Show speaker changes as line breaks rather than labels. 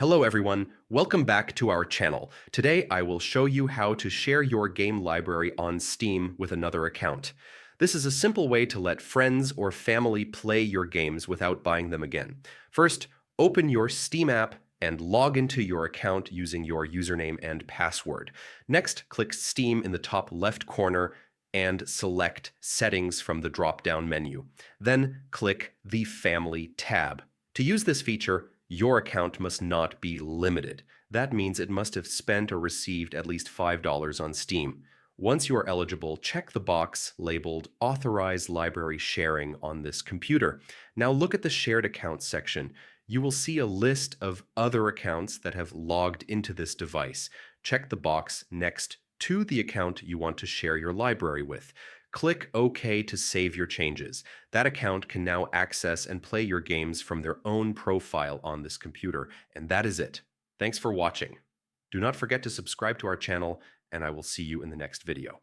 Hello everyone, welcome back to our channel. Today I will show you how to share your game library on Steam with another account. This is a simple way to let friends or family play your games without buying them again. First, open your Steam app and log into your account using your username and password. Next, click Steam in the top left corner and select Settings from the drop-down menu. Then click the Family tab. To use this feature, your account must not be limited. That means it must have spent or received at least $5 on Steam. Once you are eligible, check the box labeled Authorized Library Sharing on this computer. Now look at the Shared Accounts section. You will see a list of other accounts that have logged into this device. Check the box next to the account you want to share your library with. Click OK to save your changes. That account can now access and play your games from their own profile on this computer, and that is it. Thanks for watching. Do not forget to subscribe to our channel, and I will see you in the next video.